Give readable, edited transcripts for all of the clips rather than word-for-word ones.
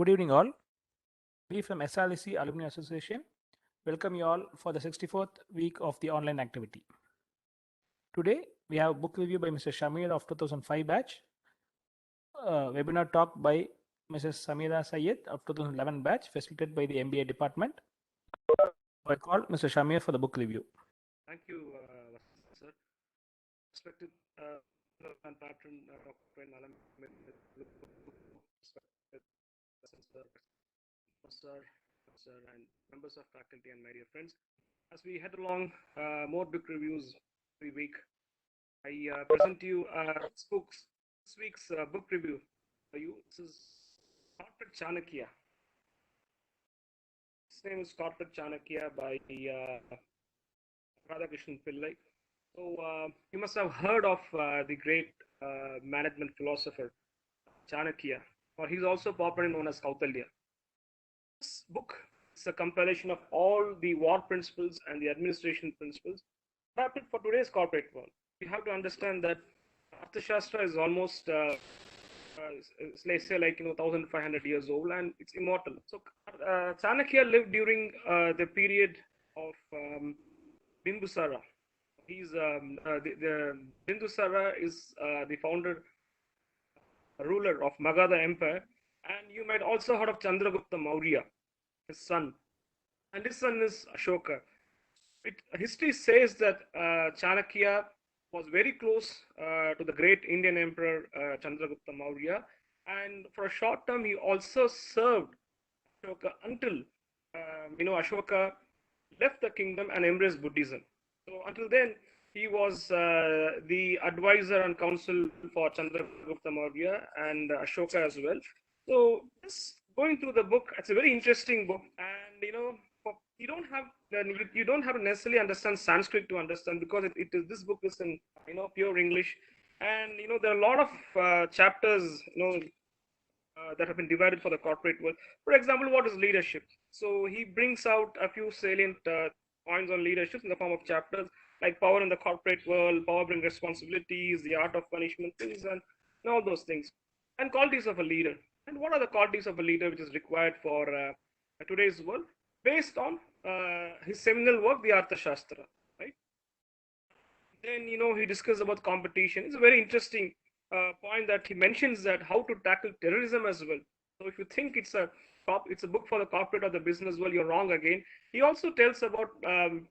Good evening, all. We from SREC Alumni Association welcome you all for the 64th week of the online activity. Today, we have a book review by Mr. Shamir of 2005 batch, webinar talk by Mrs.Sameera Syed of 2011 batch, facilitated by the MBA department. I call Mr. Shamir for the book review. Thank you, sir. Respected and patron Dr. Sir, and members of faculty and my dear friends. As we head along, more book reviews every week. I present to you this week's book review for you. This is Corporate Chanakya. His name is Corporate Chanakya by Radhakrishnan Pillai. So you must have heard of the great management philosopher Chanakya, or he's also popularly known as Kautilya. This book is a compilation of all the war principles and the administration principles adapted for today's corporate world. You have to understand that Arthashastra is almost, let's say, 1,500 years old, and it's immortal. So Chanakya lived during the period of Bindusara. He's the Bindusara is the founder, ruler of Magadha Empire, and you might also heard of Chandragupta Maurya, his son, and his son is Ashoka. History says that Chanakya was very close to the great Indian emperor Chandragupta Maurya, and for a short term he also served Ashoka until Ashoka left the kingdom and embraced Buddhism. So until then, he was the advisor and counsel for Chandragupta Maurya and Ashoka as well. So just going through the book, it's a very interesting book, and you don't have to necessarily understand Sanskrit to understand, because this book is in pure English, and there are a lot of chapters that have been divided for the corporate world. For example, what is leadership? So he brings out a few salient points on leadership in the form of chapters like power in the corporate world, power brings responsibilities, the art of punishment, things, and all those things, and qualities of a leader. And what are the qualities of a leader which is required for today's world, based on his seminal work, the Arthashastra, right? Then he discusses about competition. It's a very interesting point that he mentions that how to tackle terrorism as well. So if you think it's a book for the corporate or the business world, you're wrong again. He also tells about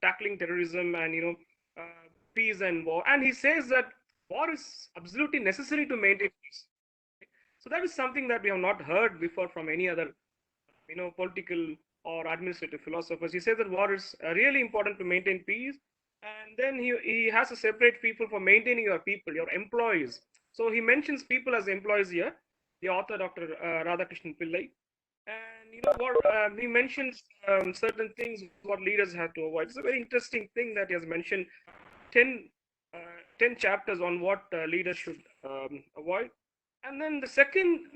tackling terrorism and peace and war, and he says that war is absolutely necessary to maintain peace. So that is something that we have not heard before from any other political or administrative philosophers. He says that war is really important to maintain peace, and then he has to separate people for maintaining your people, your employees. So he mentions people as employees here, the author Dr. Radhakrishnan Pillai. And what he mentions certain things what leaders have to avoid. It's a very interesting thing that he has mentioned 10 chapters on what leaders should avoid. And then the second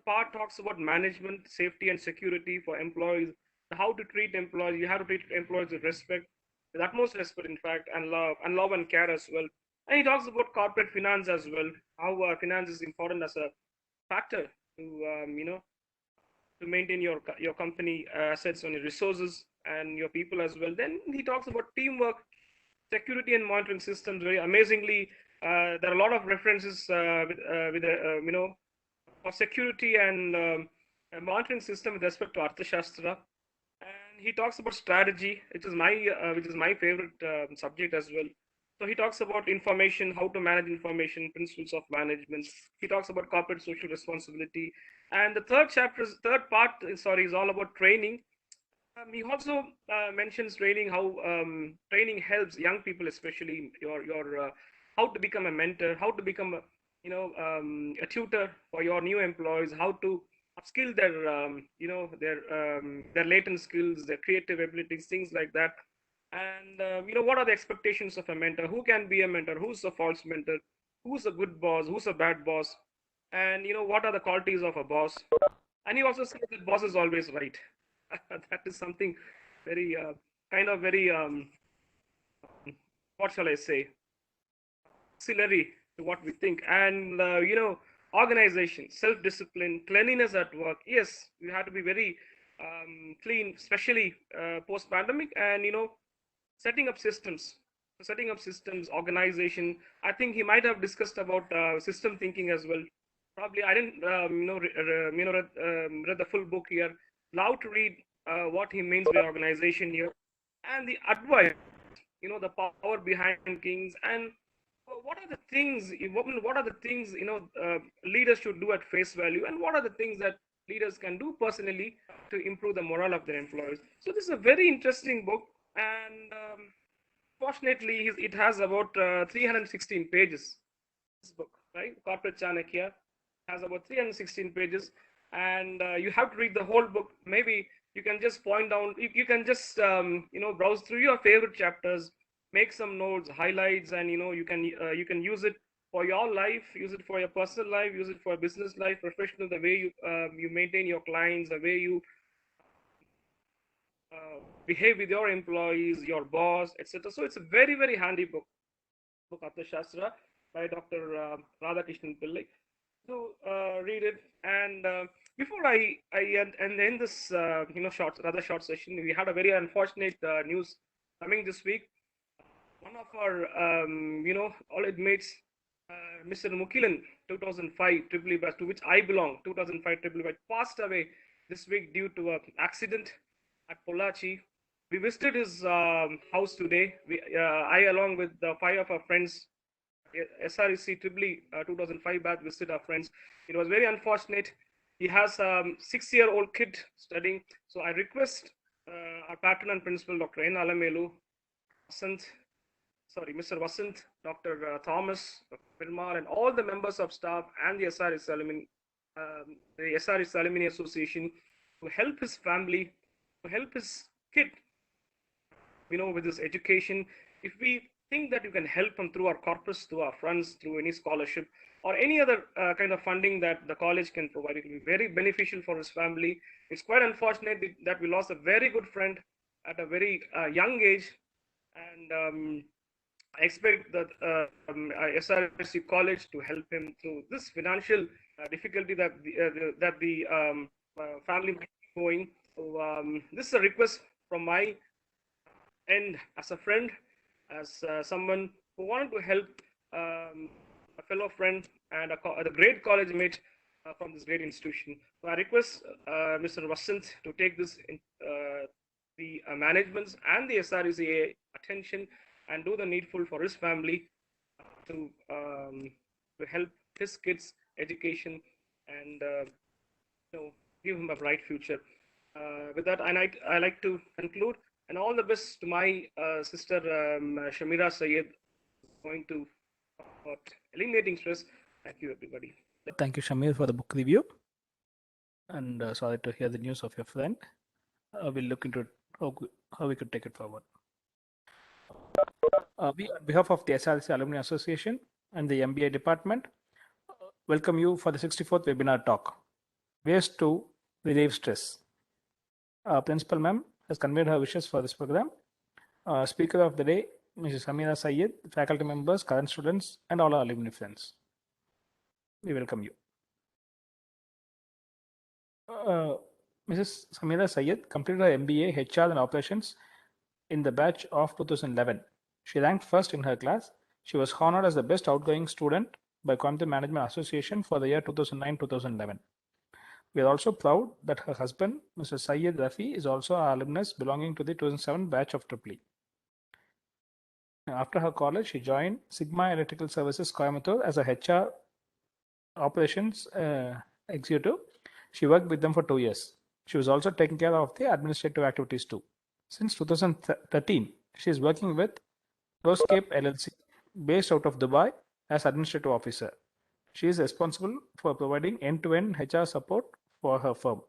part talks about management, safety and security for employees, how to treat employees. You have to treat employees with respect, with utmost respect, in fact, and love and care as well. And he talks about corporate finance as well, how finance is important as a factor to to maintain your company assets and your resources and your people as well. Then he talks about teamwork, security and monitoring systems. Very amazingly, there are a lot of references for security and monitoring system with respect to Arthashastra. And he talks about strategy, which is my favorite subject as well. So he talks about information, how to manage information, principles of management. He talks about corporate social responsibility. And the third part is all about training. He also mentions training, how training helps young people, especially your how to become a mentor, how to become a tutor for your new employees, how to upskill their latent skills, their creative abilities, things like that. And what are the expectations of a mentor? Who can be a mentor? Who's a false mentor? Who's a good boss? Who's a bad boss? And what are the qualities of a boss? And he also says that boss is always right. That is something very very what shall I say, auxiliary to what we think. And organization, self-discipline, cleanliness at work. Yes, we have to be very clean, especially post-pandemic, and setting up systems. So setting up systems, organization. I think he might have discussed about system thinking as well. Probably I didn't read the full book here. Love to read what he means by organization here, and the advice, the power behind kings, and what are the things, what are the things leaders should do at face value, and what are the things that leaders can do personally to improve the morale of their employees. So this is a very interesting book, and fortunately it has about 316 pages. This book, right, Corporate Chanakya, has about 316 pages, and you have to read the whole book. Maybe you can just point down, you can just browse through your favorite chapters, make some notes, highlights, and you can use it for your life, use it for your personal life, use it for business life, professional, the way you maintain your clients, the way you behave with your employees, your boss, etc. So it's a very, very handy book Arthashastra by Dr. Radhakrishnan Pillai. So read it. And before I end this rather short session, we had a very unfortunate news coming this week. One of our all inmates, Mr. Mukilan, 2005 Tripoli batch, to which I belong, 2005 Tripoli batch, passed away this week due to an accident at Pollachi. We visited his house today. I, along with 5 of our friends, SREC Tripoli 2005 batch, visited our friends. It was very unfortunate. He has a 6-year-old kid studying. So I request our patron and principal, Dr. N. Alamelu, Mr.Vasanth, Dr. Thomas, Dr. Pirmal, and all the members of staff and the SREC Alumni Association to help his family, to help his kid, with his education. If we think that you can help him through our corpus, through our funds, through any scholarship, or any other kind of funding that the college can provide, it will be very beneficial for his family. It's quite unfortunate that we lost a very good friend at a very young age, and I expect that SRC College to help him through this financial difficulty that the family might be going. So this is a request from my end as a friend, as someone who wanted to help a fellow friend and a great college mate from this great institution. So I request Mr. Vasanth to take this in the management's and the SREC AA attention and do the needful for his family to help his kids' education and give him a bright future. With that, I like to conclude, and all the best to my sister Sameera Syed, going to talk about eliminating stress. Thank you, everybody. Thank you, Shamir, for the book review. And sorry to hear the news of your friend. We'll look into how we could take it forward. We, on behalf of the SREC Alumni Association and the MBA department, welcome you for the 64th webinar talk, Ways to Relieve Stress. Principal Ma'am has conveyed her wishes for this program. Speaker of the day, Mrs.Sameera Syed, faculty members, current students, and all our alumni friends. We welcome you. Mrs. Sameera Syed completed her MBA HR and Operations in the batch of 2011. She ranked first in her class. She was honored as the best outgoing student by Coimbatore Management Association for the year 2009-2011. We are also proud that her husband, Mr. Syed Rafi, is also an alumnus belonging to the 2007 batch of Tripoli. After her college, she joined Sigma Electrical Services Coimbatore as a HR operations executive. She worked with them for 2 years. She was also taking care of the administrative activities too. Since 2013, she is working with Roscape LLC, based out of Dubai, as administrative officer. She is responsible for providing end-to-end HR support for her firm.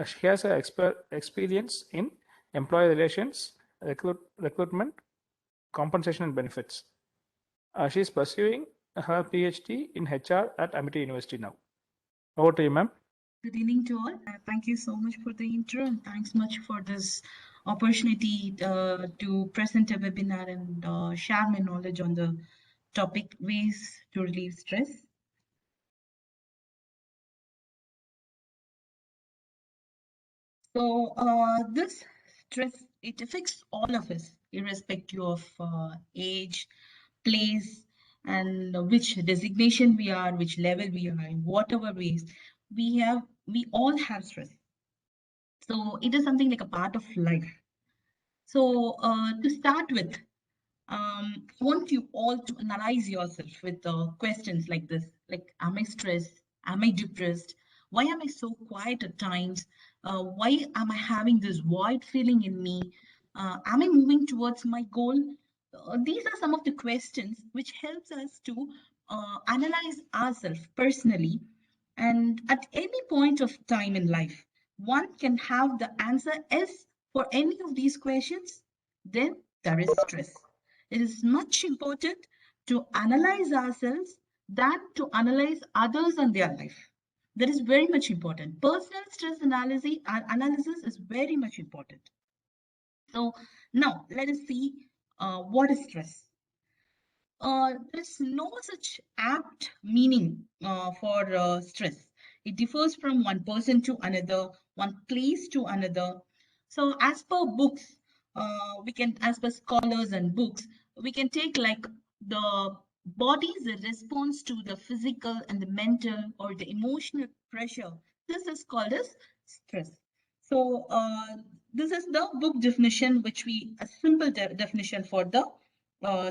She has an experience in employee relations, recruitment, compensation, and benefits. She is pursuing her PhD in HR at Amity University now. Over to you, ma'am. Good evening to all. Thank you so much for the intro, and thanks much for this opportunity to present a webinar and share my knowledge on the topic ways to relieve stress. So this stress, it affects all of us, irrespective of age, place, and which designation we are, which level we are, in whatever ways we all have stress. So it is something like a part of life. So to start with, I want you all to analyze yourself with questions like this, like, am I stressed? Am I depressed? Why am I so quiet at times? Why am I having this void feeling in me? Am I moving towards my goal? These are some of the questions which helps us to analyze ourselves personally. And at any point of time in life, one can have the answer yes for any of these questions, then there is stress. It is much important to analyze ourselves than to analyze others and their life. That is very much important. Personal stress analysis is very much important. So now let us see what is stress. There's no such apt meaning for stress. It differs from one person to another, one place to another. So as per books, as per scholars and books, we can take like the body's response to the physical and the mental or the emotional pressure. This is called as stress. So this is the book definition, a simple definition for the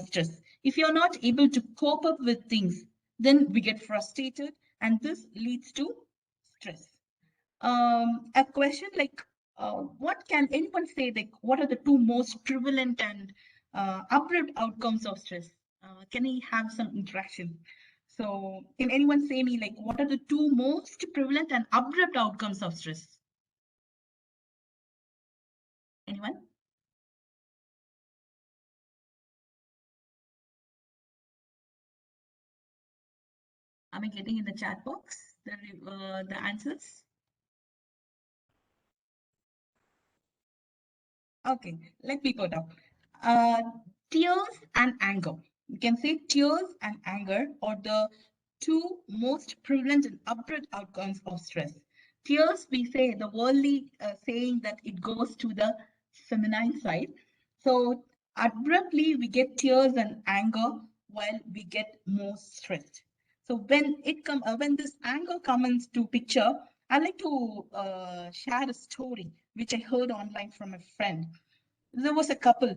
stress. If you're not able to cope up with things, then we get frustrated, and this leads to stress. A question like, what can anyone say, like, what are the two most prevalent and abrupt outcomes of stress? Can we have some interaction? So, can anyone say me, like, what are the two most prevalent and abrupt outcomes of stress? Anyone? Am I getting in the chat box the answers? Okay, let me put up. Uh, Tears and anger. You can say tears and anger are the two most prevalent and abrupt outcomes of stress. Tears, we say the worldly saying that it goes to the feminine side. So abruptly, we get tears and anger while we get more stressed. So when this anger comes to picture, I'd like to share a story which I heard online from a friend. There was a couple.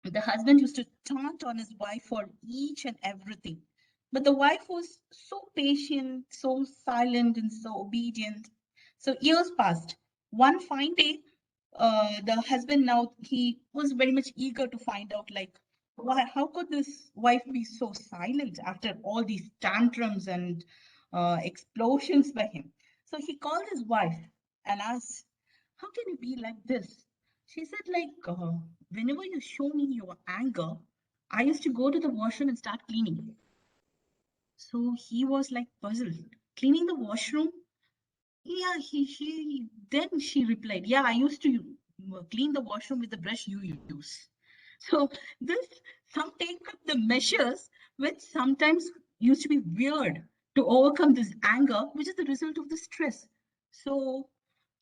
The husband used to taunt on his wife for each and everything. But the wife was so patient, so silent, and so obedient. So years passed. One fine day, the husband now he was very much eager to find out, like, why, how could this wife be so silent after all these tantrums and explosions by him? So he called his wife and asked, how can you be like this? She said, like, whenever you show me your anger, I used to go to the washroom and start cleaning. So he was like puzzled. Cleaning the washroom? Yeah, then she replied, yeah, I used to clean the washroom with the brush you use. So this, some take up the measures which sometimes used to be weird to overcome this anger, which is the result of the stress. So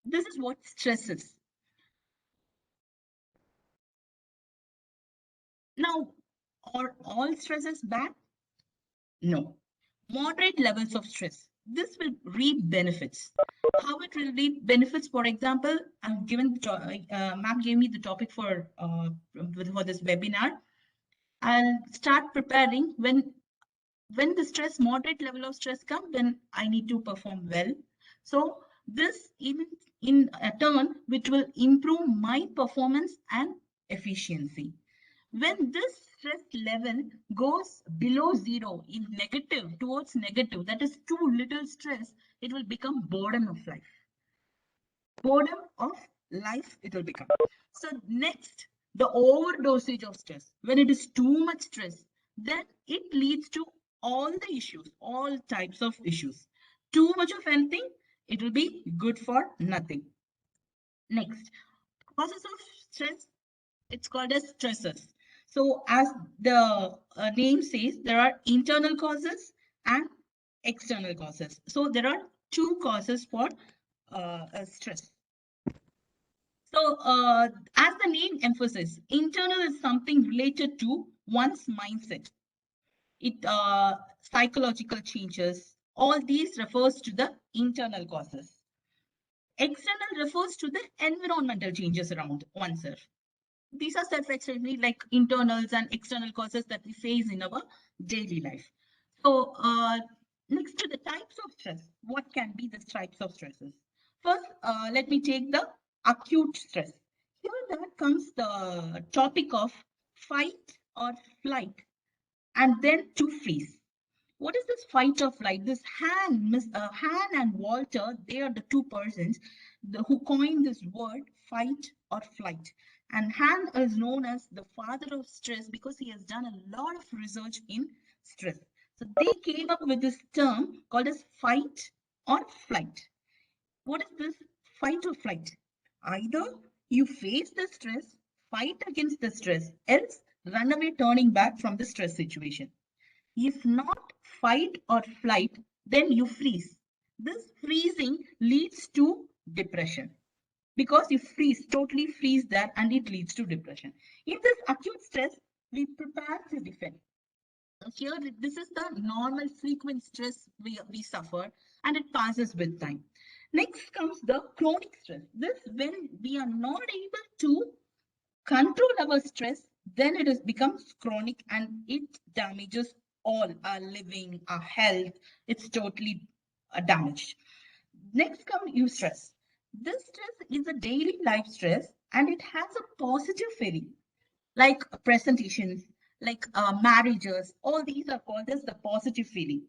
this is what stress is. Now, are all stresses bad? No. Moderate levels of stress. This will reap benefits. How it will reap benefits, for example, I've given, ma'am gave me the topic for this webinar. I'll start preparing when the moderate level of stress comes, then I need to perform well. So this in a turn, which will improve my performance and efficiency. When this stress level goes below zero in negative, towards negative, that is too little stress, it will become boredom of life. Boredom of life it will become. So next, the overdosage of stress. When it is too much stress, then it leads to all the issues, all types of issues. Too much of anything, it will be good for nothing. Next, causes of stress, it's called as stressors. So as the name says, there are internal causes and external causes. So there are two causes for stress. So as the name emphasizes, internal is something related to one's mindset. It psychological changes. All these refers to the internal causes. External refers to the environmental changes around oneself. These are self-explanatory, like internals and external causes that we face in our daily life. So next to the types of stress, what can be the types of stresses? First, let me take the acute stress. Here that comes the topic of fight or flight, and then to freeze. What is this fight or flight? This Han and Walter, they are the two persons who coined this word fight or flight. And Han is known as the father of stress because he has done a lot of research in stress. So they came up with this term called as fight or flight. What is this fight or flight? Either you face the stress, fight against the stress, else run away turning back from the stress situation. If not fight or flight, then you freeze. This freezing leads to depression because you freeze, totally freeze that, and it leads to depression. In this acute stress, we prepare to defend. So here, this is the normal frequent stress we suffer, and it passes with time. Next comes the chronic stress. This when we are not able to control our stress, then it becomes chronic and it damages all our living, our health. It's totally damaged. Next comes eustress. This stress is a daily life stress and it has a positive feeling, like presentations, like marriages. All these are called as the positive feeling.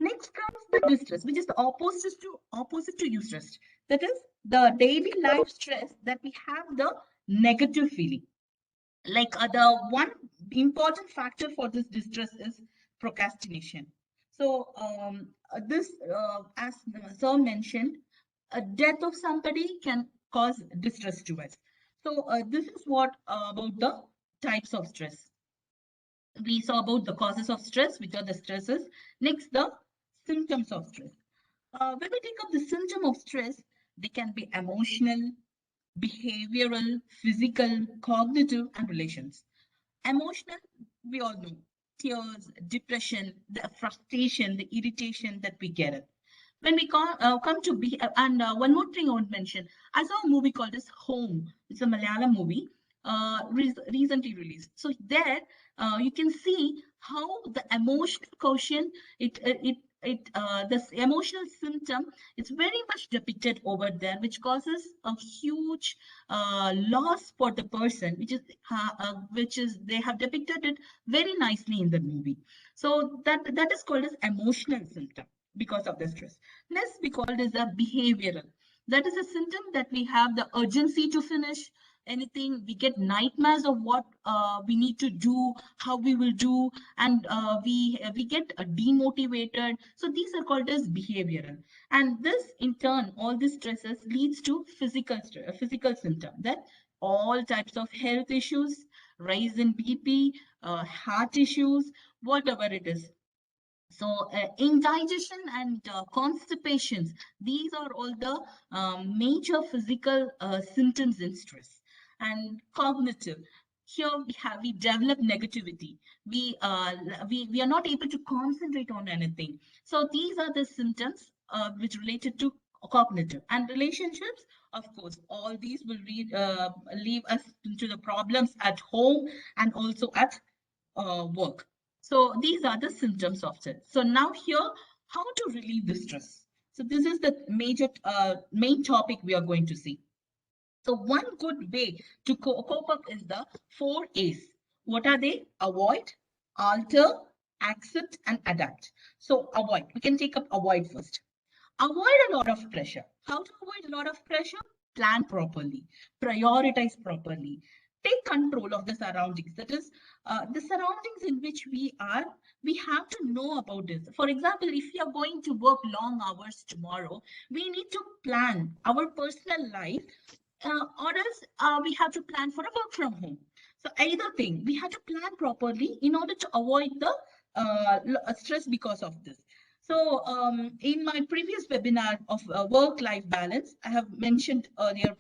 Next comes the distress, which is the opposite to eustress. That is the daily life stress that we have the negative feeling. Like the one important factor for this distress is procrastination. So this, as sir mentioned, a death of somebody can cause distress to us. So this is what about the types of stress. We saw about the causes of stress, which are the stresses. Next, the symptoms of stress. When we take up the symptom of stress, they can be emotional, behavioral, physical, cognitive, and relations. Emotional, we all know, tears, depression, the frustration, the irritation that we get it. When we come to be, and one more thing I would mention, I saw a movie called as Home. It's a Malayalam movie, recently released. So there, you can see how the emotional quotient, this emotional symptom is very much depicted over there, which causes a huge loss for the person, which is they have depicted it very nicely in the movie. So that is called as emotional symptom because of the stress. Next, we call it as a behavioral. That is a symptom that we have the urgency to finish anything. We get nightmares of what we need to do, how we will do, and we get demotivated. So these are called as behavioral. And this, in turn, all these stresses leads to physical symptom, that all types of health issues, rise in BP, heart issues, whatever it is. So indigestion and constipations, these are all the major physical symptoms in stress. And cognitive, here we develop negativity. We are not able to concentrate on anything. So these are the symptoms which related to cognitive. And relationships, of course, all these will leave us into the problems at home and also at work. So these are the symptoms of stress. So now here, how to relieve the stress. So this is the main topic we are going to see. So one good way to cope up is the 4 A's. What are they? Avoid, alter, accept, and adapt. So avoid. We can take up avoid first. Avoid a lot of pressure. How to avoid a lot of pressure? Plan properly, prioritize properly, take control of the surroundings. That is, the surroundings in which we are, we have to know about this. For example, if we are going to work long hours tomorrow, we need to plan our personal life, or else we have to plan for a work from home. So either thing, we have to plan properly in order to avoid the stress because of this. So in my previous webinar of work-life balance, I have mentioned earlier,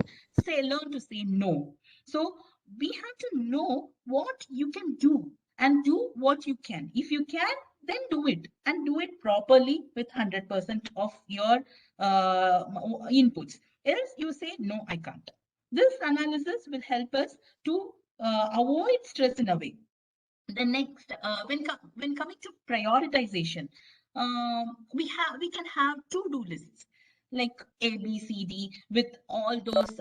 learn to say no. So we have to know what you can do and do what you can. If you can, then do it and do it properly with 100% of your inputs. Else you say, no, I can't. This analysis will help us to avoid stress in a way. The next, when coming to prioritization, we can have to-do lists like A, B, C, D with all those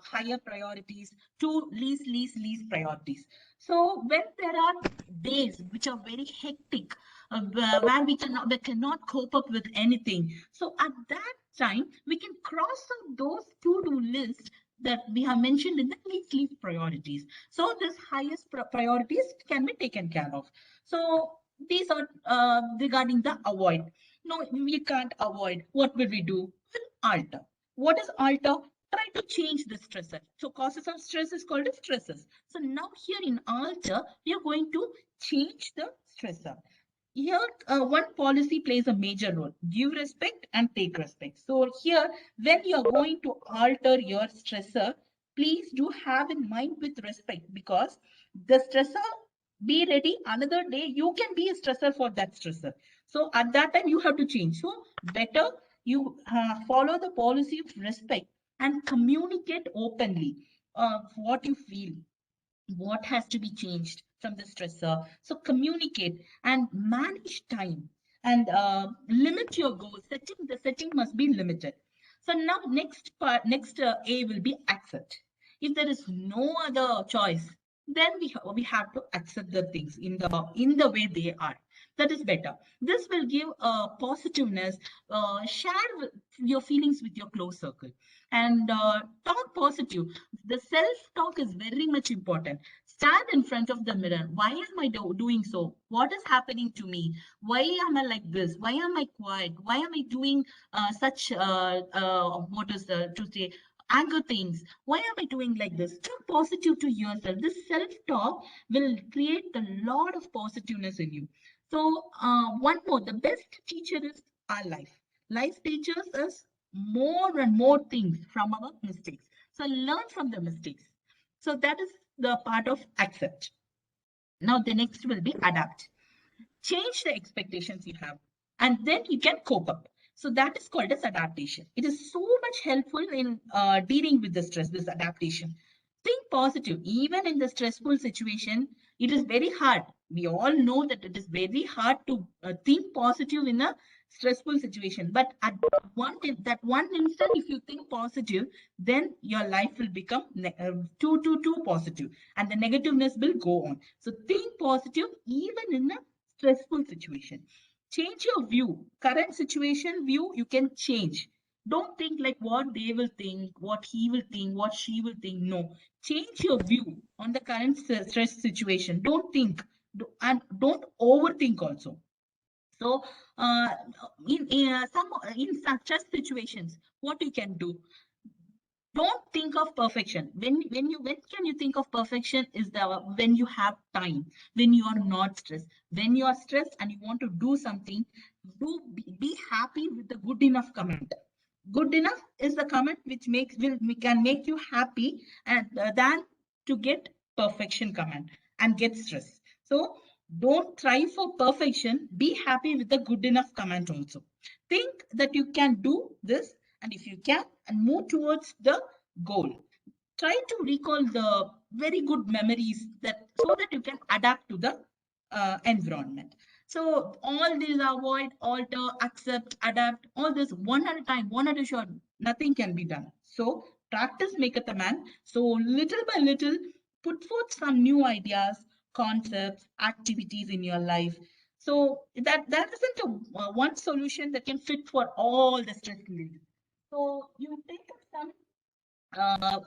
higher priorities to least priorities. So when there are days which are very hectic, where we cannot cope up with anything, so at that time we can cross out those to-do lists that we have mentioned in the least priorities. So this highest priorities can be taken care of. So these are regarding the avoid. No, we can't avoid. What will we do? We'll alter. What is alter? Try to change the stressor. So causes of stress is called as stresses. So now here in alter, we are going to change the stressor. Here, one policy plays a major role: give respect and take respect. So here, when you are going to alter your stressor, please do have in mind with respect, because the stressor, be ready, another day you can be a stressor for that stressor. So at that time you have to change. So better you follow the policy of respect and communicate openly what you feel, what has to be changed from the stressor. So communicate and manage time and limit your goals. The setting must be limited. So now next A will be accept. If there is no other choice, then we have to accept the things in the way they are. That is better. This will give positiveness. Share your feelings with your close circle and talk positive. The self-talk is very much important. Stand in front of the mirror. Why am I doing so? What is happening to me? Why am I like this? Why am I quiet? Why am I doing such to say anger things? Why am I doing like this? Talk positive to yourself. This self-talk will create a lot of positiveness in you. So one more, the best teacher is our life. Life teaches us more and more things from our mistakes. So learn from the mistakes. So that is the part of accept. Now the next will be adapt. Change the expectations you have, and then you can cope up. So that is called as adaptation. It is so much helpful in dealing with the stress, this adaptation. Think positive. Even in the stressful situation, it is very hard. We all know that it is very hard to think positive in a stressful situation. But at that one instant, if you think positive, then your life will become too positive, and the negativeness will go on. So think positive even in a stressful situation. Change your view. Current situation view you can change. Don't think like what they will think, what he will think, what she will think. No, change your view on the current stress situation. Don't think and don't overthink also. So in such stress situations, what you can do, don't think of perfection. When can you think of perfection is when you have time, when you are not stressed. When you are stressed and you want to do something, be happy with the good enough comment. Good enough is the comment which can make you happy, and than to get perfection comment and get stressed. So don't try for perfection. Be happy with the good enough comment also. Think that you can do this, and if you can, and move towards the goal. Try to recall the very good memories so that you can adapt to the environment. So all these avoid, alter, accept, adapt, all this one at a time, one at a shot, nothing can be done. So practice maketh a man. So little by little, put forth some new ideas, concepts, activities in your life. So that isn't one solution that can fit for all the stress levels. So you think of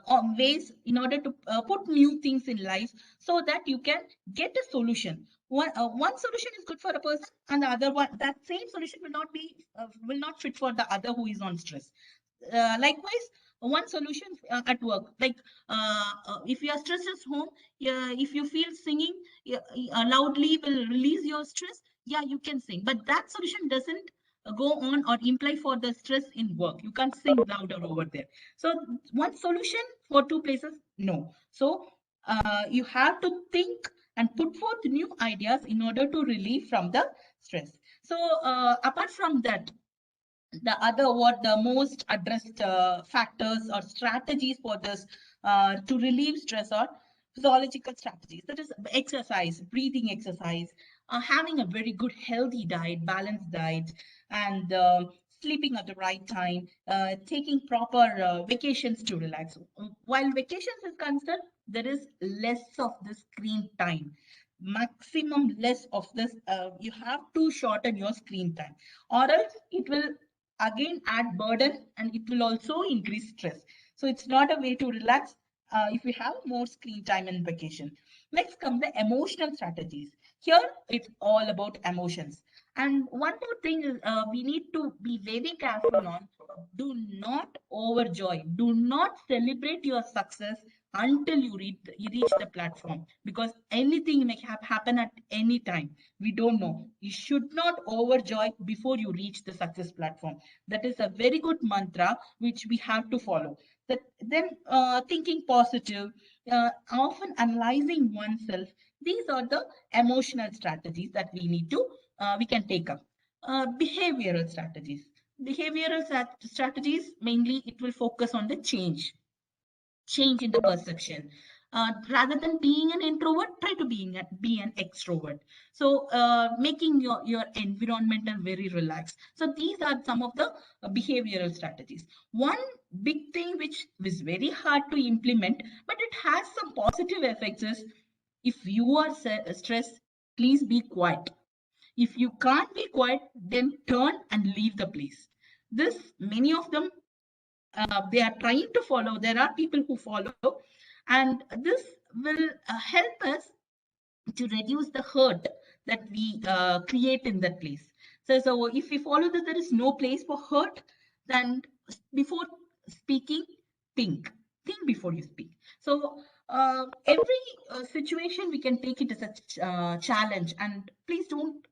some ways in order to put new things in life so that you can get a solution. One solution is good for a person, and the other one, that same solution will not fit for the other who is on stress. Likewise, one solution at work, like if you are stressed at home, if you feel singing loudly will release your stress, yeah, you can sing, but that solution doesn't go on or imply for the stress in work. You can't sing louder over there. So one solution for two places? No. So you have to think and put forth new ideas in order to relieve from the stress. So apart from that, the other what the most addressed factors or strategies for this to relieve stress are physiological strategies, that is exercise, breathing exercise, having a very good healthy diet, balanced diet, and sleeping at the right time, taking proper vacations to relax. While vacations is concerned, there is less of the screen time, maximum less of this. You have to shorten your screen time, or else it will again add burden and it will also increase stress. So it's not a way to relax if we have more screen time and vacation. Next come the emotional strategies. Here it's all about emotions. And one more thing is we need to be very careful on, do not overjoy, do not celebrate your success until you reach the platform, because anything may happen at any time. We don't know. You should not overjoy before you reach the success platform. That is a very good mantra which we have to follow. That then thinking positive, often analyzing oneself. These are the emotional strategies that we can take up. Behavioral strategies. Strategies mainly it will focus on the change in the perception. Rather than being an introvert, try to be an extrovert. So making your environment very relaxed. So these are some of the behavioral strategies. One big thing which is very hard to implement, but it has some positive effects is, if you are stressed, please be quiet. If you can't be quiet, then turn and leave the place. This, many of them, they are trying to follow. There are people who follow, and this will help us to reduce the hurt that we create in that place. So if we follow that there is no place for hurt, then before speaking, think before you speak. So every situation we can take it as a challenge, and please don't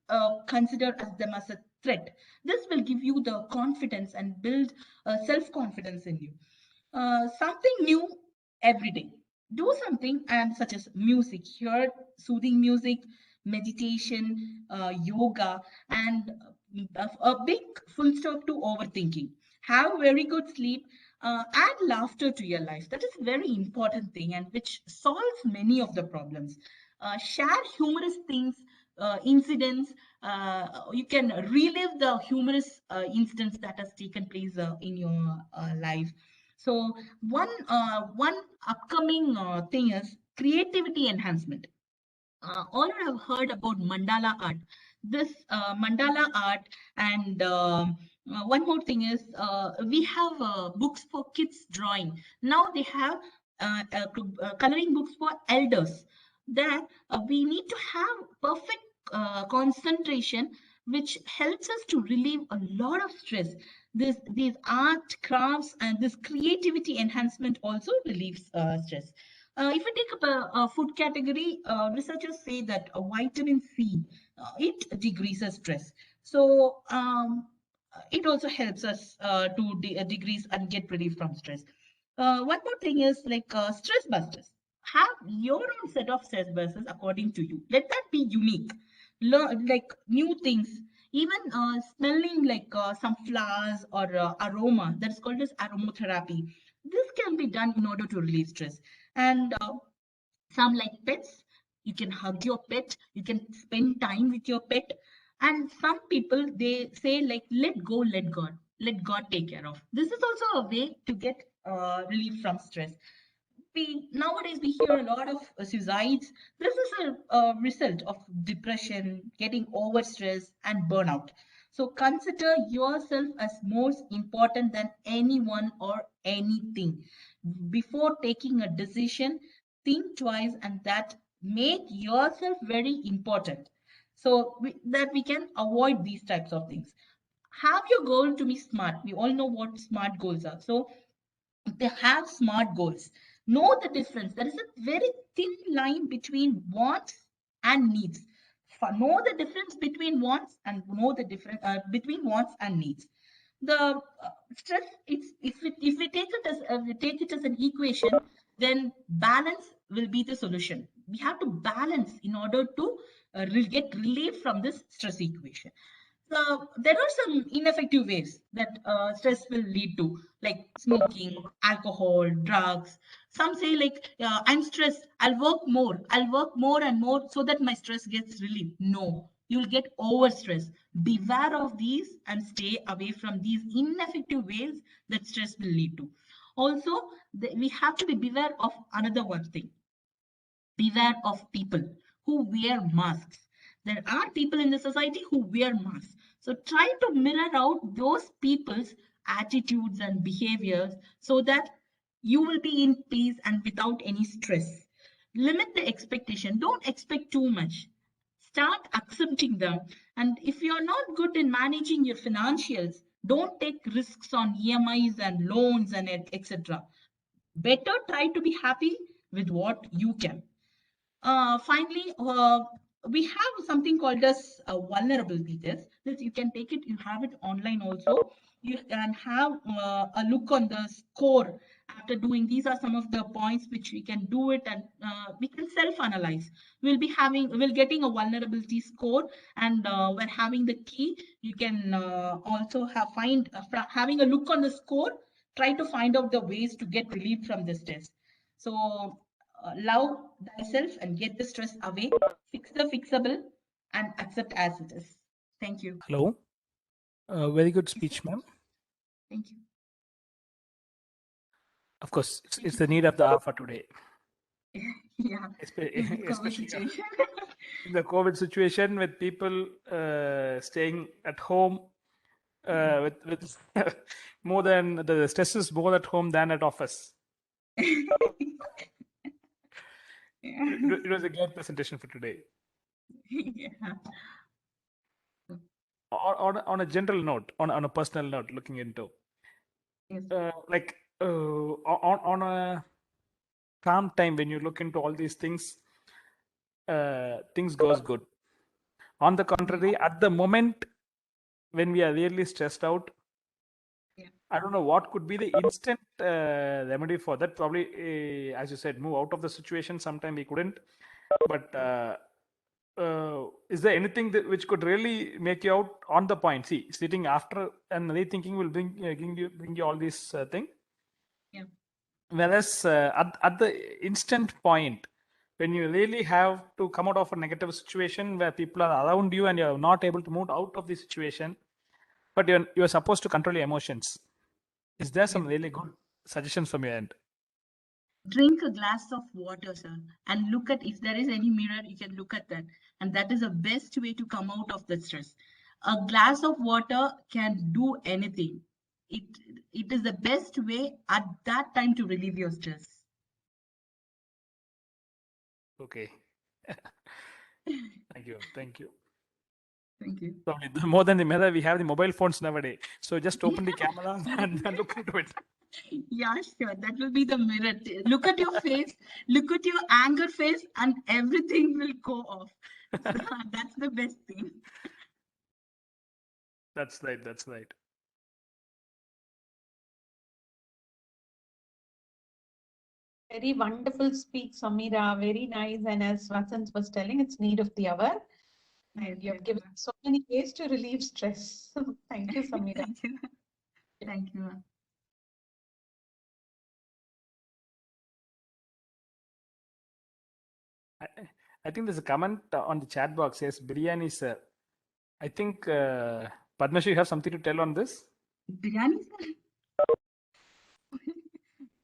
consider them as a threat. This will give you the confidence and build self-confidence in you. Something new every day. Do something, and such as music, hear soothing music, meditation, yoga, and a big full stop to overthinking. Have very good sleep. Add laughter to your life. That is a very important thing, and which solves many of the problems. Share humorous things, incidents. You can relive the humorous instance that has taken place in your life. So one upcoming thing is creativity enhancement. All have heard about mandala art. This mandala art, and one more thing is we have books for kids drawing. Now they have coloring books for elders. There we need to have perfect concentration, which helps us to relieve a lot of stress. These art, crafts, and this creativity enhancement also relieves stress. If we take up a food category, researchers say that vitamin C, it decreases stress. So it also helps us to decrease and get relief from stress. One more thing is like stress busters. Have your own set of stress busters according to you. Let that be unique. Learn like new things. Even smelling like some flowers or aroma, that's called as aromatherapy. This can be done in order to relieve stress. And some like pets, you can hug your pet, you can spend time with your pet. And some people, they say like, let go, let God take care of. This is also a way to get relief from stress. We nowadays we hear a lot of suicides. This is a result of depression, getting overstressed, and burnout. So consider yourself as most important than anyone or anything. Before taking a decision, think twice, and that make yourself very important, so that we can avoid these types of things. Have your goal to be smart. We all know what smart goals are. So they have smart goals. Know the difference. There is a very thin line between wants and needs. know the difference between wants and know the difference between wants and needs. The stress, if we take it as an equation, then balance will be the solution. We have to balance in order to get relief from this stress equation. So there are some ineffective ways that stress will lead to, like smoking, alcohol, drugs. Some say like, I'm stressed, I'll work more and more so that my stress gets relieved. No, you'll get overstressed. Beware of these and stay away from these ineffective ways that stress will lead to. Also, we have to be beware of another one thing. Beware of people who wear masks. There are people in the society who wear masks. So try to mirror out those people's attitudes and behaviors so that you will be in peace and without any stress. Limit the expectation. Don't expect too much. Start accepting them. And if you're not good in managing your financials, don't take risks on EMIs and loans and etc. Better try to be happy with what you can. Finally, we have something called as a vulnerability test. That you can take it, you have it online also. You can have a look on the score after doing. These are some of the points which we can do it, and we can self-analyze. We'll getting a vulnerability score, and when having the key, you can also having a look on the score. Try to find out the ways to get relief from this test. So love thyself and get the stress away, fix the fixable, and accept as it is. Thank you. Hello. Very good speech, ma'am. Thank you. Of course, it's the need of the hour for today. Yeah, Especially situation. in the COVID situation with people staying at home with more than the stress is more at home than at office. It was a great presentation for today. Yeah. On a general note, on a personal note, looking into Yes. on a calm time when you look into all these things, things goes good. On the contrary, at the moment when we are really stressed out, Yeah. I don't know what could be the instant remedy for that. Probably, as you said, move out of the situation. Sometime we couldn't, but is there anything which could really make you out on the point? See, sitting after and rethinking will bring you all these things. Yeah. Whereas at the instant point, when you really have to come out of a negative situation where people are around you and you're not able to move out of the situation, but you're supposed to control your emotions. Is there some really good suggestions from your end? Drink a glass of water, sir, and look at if there is any mirror, you can look at that. And that is the best way to come out of the stress. A glass of water can do anything. It is the best way at that time to relieve your stress. Okay. Thank you. Thank you. Thank you. So more than the mirror, we have the mobile phones nowadays. So just open the camera and look into it. Yeah, sure. That will be the mirror. Look at your face, look at your anger face, and everything will go off. So that's the best thing. That's right. That's right. Very wonderful speak, Sameera. Very nice. And as Vasanth was telling, it's need of the hour. And you have given so many ways to relieve stress. Thank you, Sameera. Thank you. Thank you. I think there's a comment on the chat box says biryani, sir. I think Padmash, you have something to tell on this? Biryani, sir?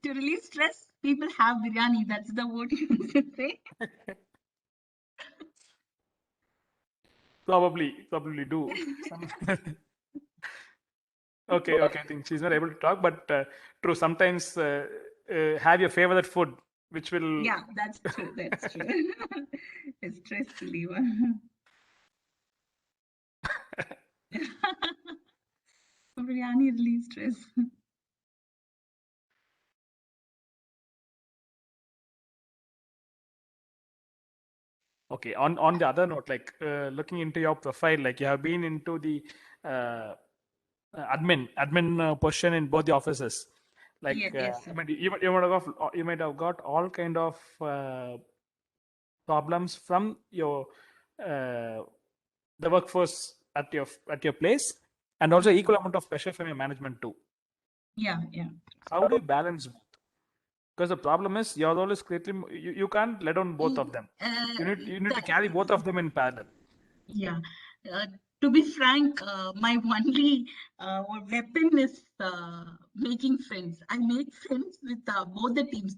To relieve stress, people have biryani. That's the word you should say. Probably do. Okay. I think she's not able to talk, but true. Sometimes have your favorite food, which will. Yeah, that's true. That's true. It's stress reliever. Biryani relieves stress. Okay. On the other note, like looking into your profile, like you have been into the admin position in both the offices. Like Yes, sir. I mean, you might have got all kind of problems from your the workforce at your place, and also equal amount of pressure from your management too. Yeah. How do you balance both? Because the problem is your role is greatly you can't let down both of them. You need to carry both of them in parallel. Yeah. Uh, to be frank, my only weapon is making friends. I make friends with both the teams,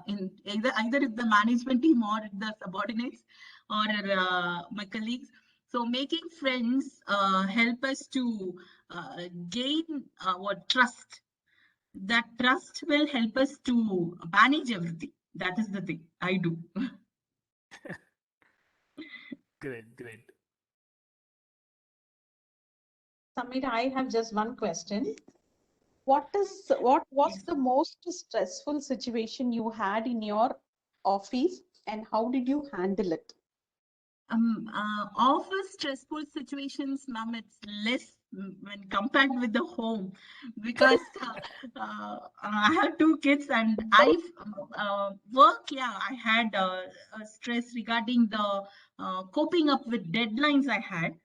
in either with the management team or the subordinates or my colleagues. So making friends help us to gain what trust. That trust will help us to manage everything. That is the thing I do. Great. Sameera, I have just one question. What was Yes. the most stressful situation you had in your office, and how did you handle it? Office stressful situations, ma'am, it's less when compared with the home, because I have two kids and I work. Yeah, I had stress regarding the coping up with deadlines I had.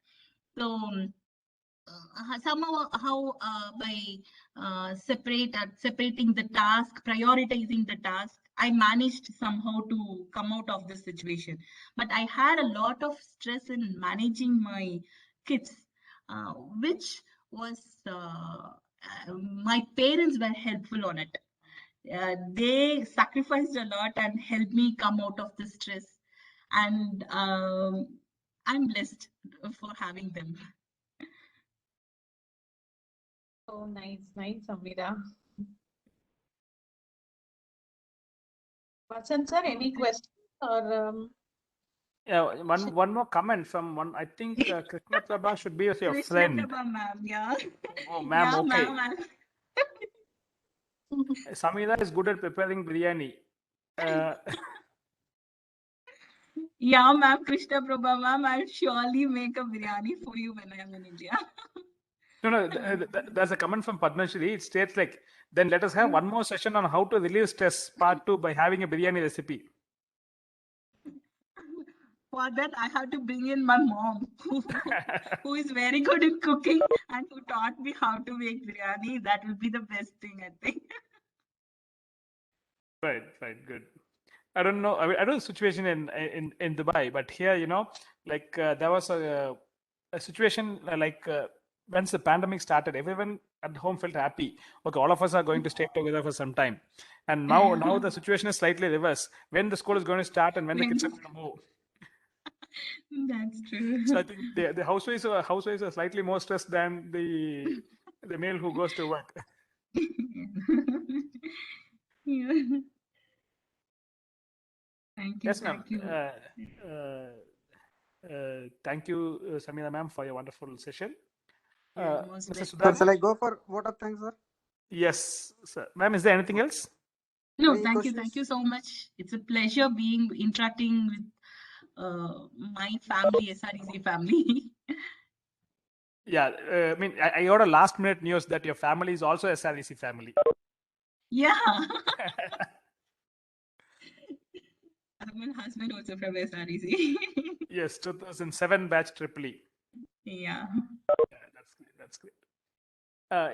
So somehow how by separating the task, prioritizing the task, I managed somehow to come out of this situation. But I had a lot of stress in managing my kids, which was my parents were helpful on it. They sacrificed a lot and helped me come out of the stress, and I'm blessed for having them. Oh, nice, Sameera. Vasanth sir, any questions or Yeah, one more comment from one. I think Krishna Prabha should be your Krishna friend. Prabha, ma'am. Yeah. Oh, ma'am. Yeah, Okay. ma'am. Sameera is good at preparing biryani. Yeah, ma'am. Krishna Prabha, ma'am. I'll surely make a biryani for you when I'm in India. No. There's a comment from Padma Shri. It states like, then let us have one more session on how to relieve stress, part 2, by having a biryani recipe. For that, I have to bring in my mom, who is very good in cooking and who taught me how to make biryani. That will be the best thing, I think. Right, good. I don't know. I mean, I don't know the situation in Dubai, but here, like there was a situation once the pandemic started, everyone at home felt happy. Okay, all of us are going to stay together for some time, and now the situation is slightly reverse. When the school is going to start and when the kids are going to move. That's true. So I think the housewives are slightly more stressed than the male who goes to work. Yeah. Thank you. Yes, ma'am. Thank you. Thank you, Sameera ma'am, for your wonderful session. You're most Mr. welcome. Sudhakar? Shall I go for vote of thanks, sir? Yes, sir. Ma'am, is there anything else? No, Any thank you. questions? Thank you so much. It's a pleasure interacting with my family, SREC family. Yeah, I mean, I got a last minute news that your family is also a SREC family. Yeah. My husband also from SREC. Yes, 2007 batch Triple E. Yeah. Yeah, that's great.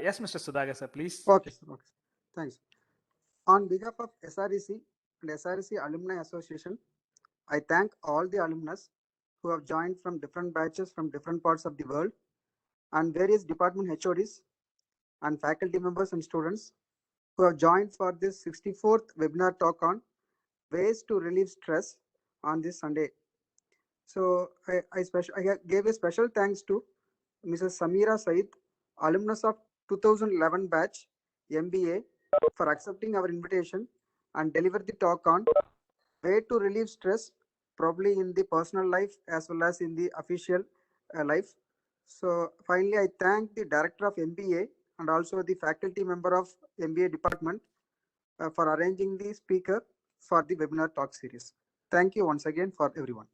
Yes, Mr. Sudhakar, sir, please. Okay, sir. Okay. Thanks. On behalf of SREC and SREC Alumni Association, I thank all the alumnus who have joined from different batches from different parts of the world, and various department HODs and faculty members and students who have joined for this 64th webinar talk on ways to relieve stress on this Sunday. So I gave a special thanks to Mrs.Sameera Syed, alumnus of 2011 batch MBA, for accepting our invitation and deliver the talk on way to relieve stress, probably in the personal life as well as in the official life. So finally, I thank the director of MBA and also the faculty member of MBA department for arranging the speaker for the webinar talk series. Thank you once again for everyone.